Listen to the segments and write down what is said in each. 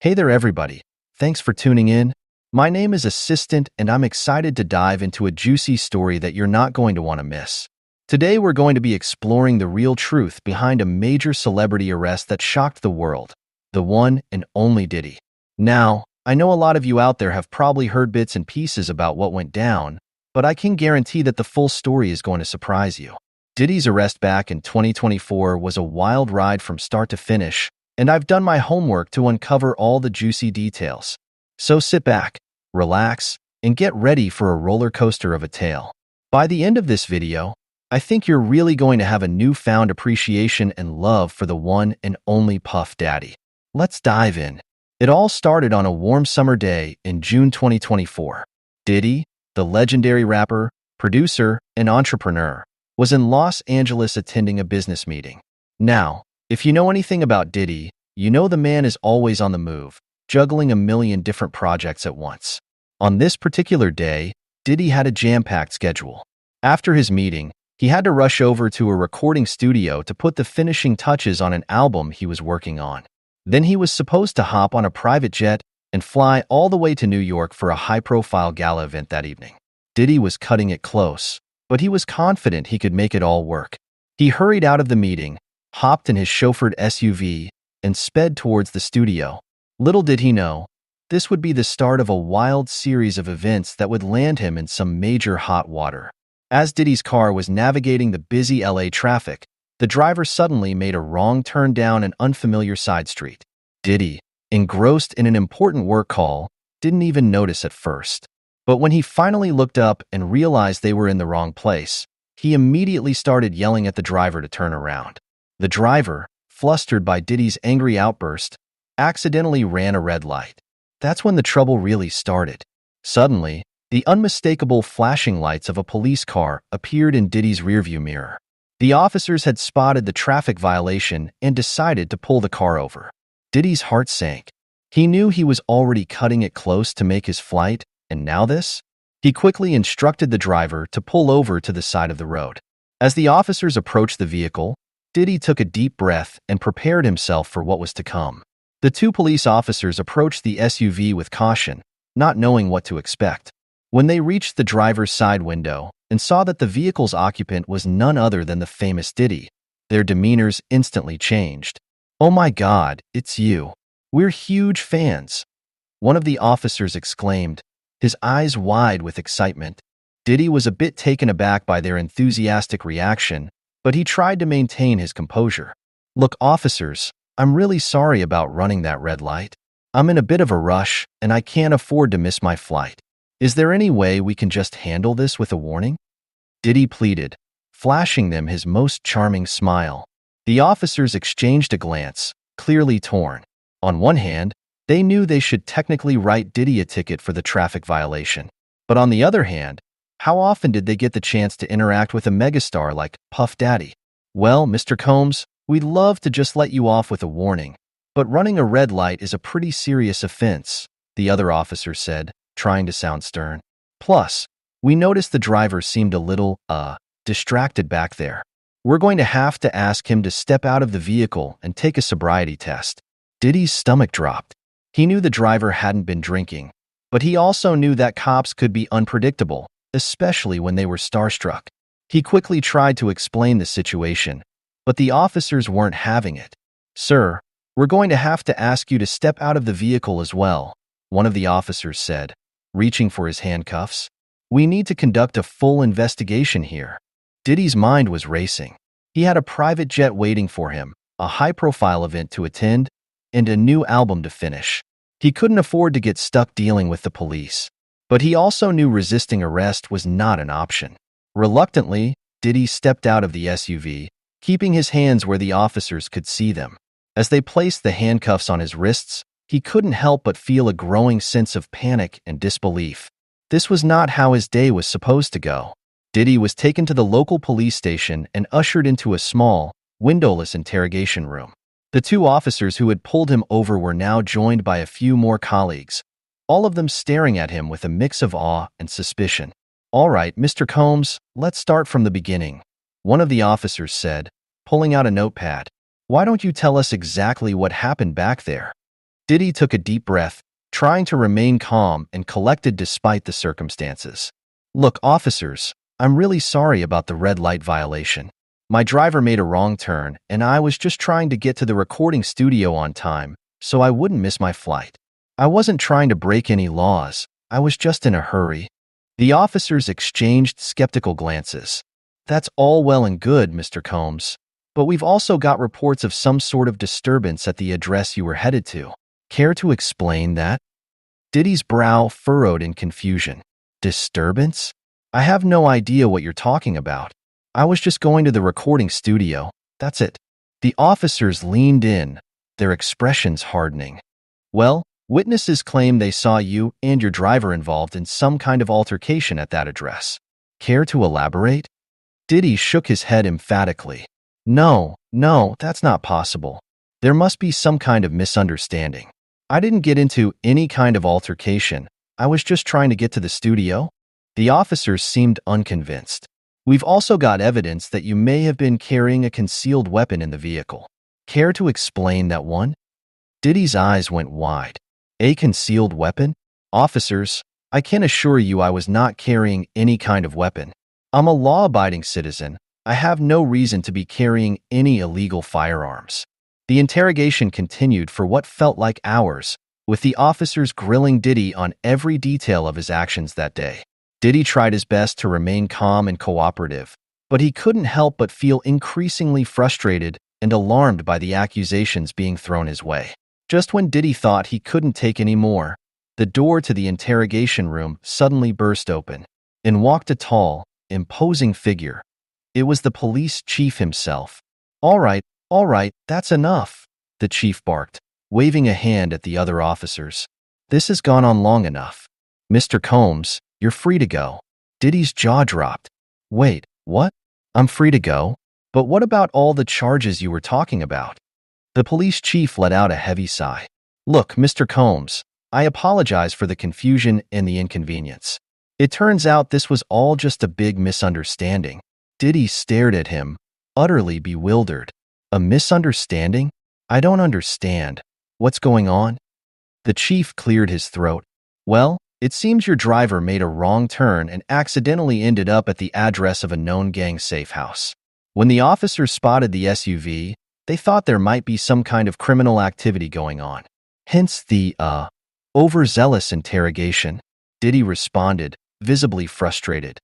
Hey there, everybody. Thanks for tuning in. My name is Assistant, and I'm excited to dive into a juicy story that you're not going to want to miss. Today, we're going to be exploring the real truth behind a major celebrity arrest that shocked the world, the one and only Diddy. Now, I know a lot of you out there have probably heard bits and pieces about what went down, but I can guarantee that the full story is going to surprise you. Diddy's arrest back in 2024 was a wild ride from start to finish, and I've done my homework to uncover all the juicy details. So sit back, relax, and get ready for a roller coaster of a tale. By the end of this video, I think you're really going to have a newfound appreciation and love for the one and only Puff Daddy. Let's dive in. It all started on a warm summer day in June 2024. Diddy, the legendary rapper, producer, and entrepreneur, was in Los Angeles attending a business meeting. Now, if you know anything about Diddy, you know the man is always on the move, juggling a million different projects at once. On this particular day, Diddy had a jam-packed schedule. After his meeting, he had to rush over to a recording studio to put the finishing touches on an album he was working on. Then he was supposed to hop on a private jet and fly all the way to New York for a high-profile gala event that evening. Diddy was cutting it close, but he was confident he could make it all work. He hurried out of the meeting, hopped in his chauffeured SUV, and sped towards the studio. Little did he know, this would be the start of a wild series of events that would land him in some major hot water. As Diddy's car was navigating the busy LA traffic, the driver suddenly made a wrong turn down an unfamiliar side street. Diddy, engrossed in an important work call, didn't even notice at first. But when he finally looked up and realized they were in the wrong place, he immediately started yelling at the driver to turn around. The driver, flustered by Diddy's angry outburst, accidentally ran a red light. That's when the trouble really started. Suddenly, the unmistakable flashing lights of a police car appeared in Diddy's rearview mirror. The officers had spotted the traffic violation and decided to pull the car over. Diddy's heart sank. He knew he was already cutting it close to make his flight, and now this? He quickly instructed the driver to pull over to the side of the road. As the officers approached the vehicle, Diddy took a deep breath and prepared himself for what was to come. The two police officers approached the SUV with caution, not knowing what to expect. When they reached the driver's side window and saw that the vehicle's occupant was none other than the famous Diddy, their demeanors instantly changed. "Oh my God, it's you. We're huge fans," one of the officers exclaimed, his eyes wide with excitement. Diddy was a bit taken aback by their enthusiastic reaction, but he tried to maintain his composure. "Look, officers, I'm really sorry about running that red light. I'm in a bit of a rush, and I can't afford to miss my flight. Is there any way we can just handle this with a warning?" Diddy pleaded, flashing them his most charming smile. The officers exchanged a glance, clearly torn. On one hand, they knew they should technically write Diddy a ticket for the traffic violation. But on the other hand, how often did they get the chance to interact with a megastar like Puff Daddy? "Well, Mr. Combs, we'd love to just let you off with a warning, but running a red light is a pretty serious offense," the other officer said, trying to sound stern. "Plus, we noticed the driver seemed a little, distracted back there. We're going to have to ask him to step out of the vehicle and take a sobriety test." Diddy's stomach dropped. He knew the driver hadn't been drinking, but he also knew that cops could be unpredictable, especially when they were starstruck. He quickly tried to explain the situation, but the officers weren't having it. "Sir, we're going to have to ask you to step out of the vehicle as well," one of the officers said, reaching for his handcuffs. "We need to conduct a full investigation here." Diddy's mind was racing. He had a private jet waiting for him, a high-profile event to attend, and a new album to finish. He couldn't afford to get stuck dealing with the police. But he also knew resisting arrest was not an option. Reluctantly, Diddy stepped out of the SUV, keeping his hands where the officers could see them. As they placed the handcuffs on his wrists, he couldn't help but feel a growing sense of panic and disbelief. This was not how his day was supposed to go. Diddy was taken to the local police station and ushered into a small, windowless interrogation room. The two officers who had pulled him over were now joined by a few more colleagues, all of them staring at him with a mix of awe and suspicion. "All right, Mr. Combs, let's start from the beginning," one of the officers said, pulling out a notepad. "Why don't you tell us exactly what happened back there?" Diddy took a deep breath, trying to remain calm and collected despite the circumstances. Look, officers, I'm really sorry about the red light violation. My driver made a wrong turn, and I was just trying to get to the recording studio on time, so I wouldn't miss my flight. I wasn't trying to break any laws. I was just in a hurry. The officers exchanged skeptical glances. That's all well and good, Mr. Combs, but we've also got reports of some sort of disturbance at the address you were headed to. Care to explain that? Diddy's brow furrowed in confusion. Disturbance? I have no idea what you're talking about. I was just going to the recording studio. That's it. The officers leaned in, their expressions hardening. Well, witnesses claim they saw you and your driver involved in some kind of altercation at that address. Care to elaborate? Diddy shook his head emphatically. No, that's not possible. There must be some kind of misunderstanding. I didn't get into any kind of altercation. I was just trying to get to the studio. The officers seemed unconvinced. We've also got evidence that you may have been carrying a concealed weapon in the vehicle. Care to explain that one? Diddy's eyes went wide. A concealed weapon? Officers, I can assure you I was not carrying any kind of weapon. I'm a law-abiding citizen. I have no reason to be carrying any illegal firearms. The interrogation continued for what felt like hours, with the officers grilling Diddy on every detail of his actions that day. Diddy tried his best to remain calm and cooperative, but he couldn't help but feel increasingly frustrated and alarmed by the accusations being thrown his way. Just when Diddy thought he couldn't take any more, the door to the interrogation room suddenly burst open. In walked a tall, imposing figure. It was the police chief himself. All right, that's enough, the chief barked, waving a hand at the other officers. This has gone on long enough. Mr. Combs, you're free to go. Diddy's jaw dropped. Wait, what? I'm free to go? But what about all the charges you were talking about? The police chief let out a heavy sigh. Look, Mr. Combs, I apologize for the confusion and the inconvenience. It turns out this was all just a big misunderstanding. Diddy stared at him, utterly bewildered. A misunderstanding? I don't understand. What's going on? The chief cleared his throat. Well, it seems your driver made a wrong turn and accidentally ended up at the address of a known gang safe house. When the officers spotted the SUV, they thought there might be some kind of criminal activity going on. Hence the, overzealous interrogation. Diddy responded, visibly frustrated.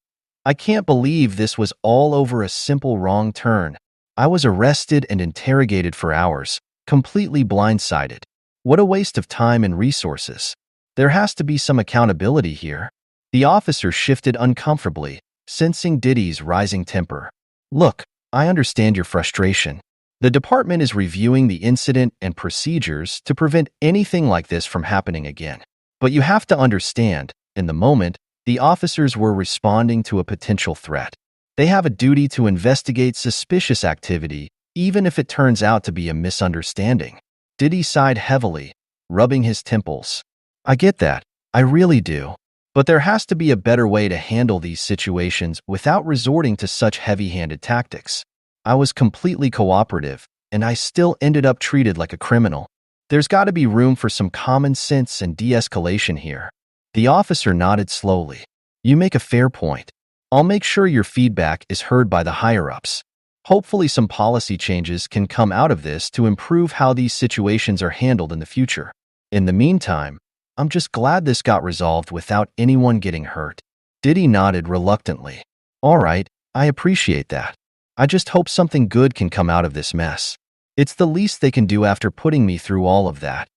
I can't believe this was all over a simple wrong turn. I was arrested and interrogated for hours, completely blindsided. What a waste of time and resources. There has to be some accountability here. The officer shifted uncomfortably, sensing Diddy's rising temper. Look, I understand your frustration. The department is reviewing the incident and procedures to prevent anything like this from happening again. But you have to understand, in the moment, the officers were responding to a potential threat. They have a duty to investigate suspicious activity, even if it turns out to be a misunderstanding. Diddy sighed heavily, rubbing his temples. I get that. I really do. But there has to be a better way to handle these situations without resorting to such heavy-handed tactics. I was completely cooperative, and I still ended up treated like a criminal. There's got to be room for some common sense and de-escalation here. The officer nodded slowly. You make a fair point. I'll make sure your feedback is heard by the higher-ups. Hopefully some policy changes can come out of this to improve how these situations are handled in the future. In the meantime, I'm just glad this got resolved without anyone getting hurt. Diddy nodded reluctantly. All right, I appreciate that. I just hope something good can come out of this mess. It's the least they can do after putting me through all of that.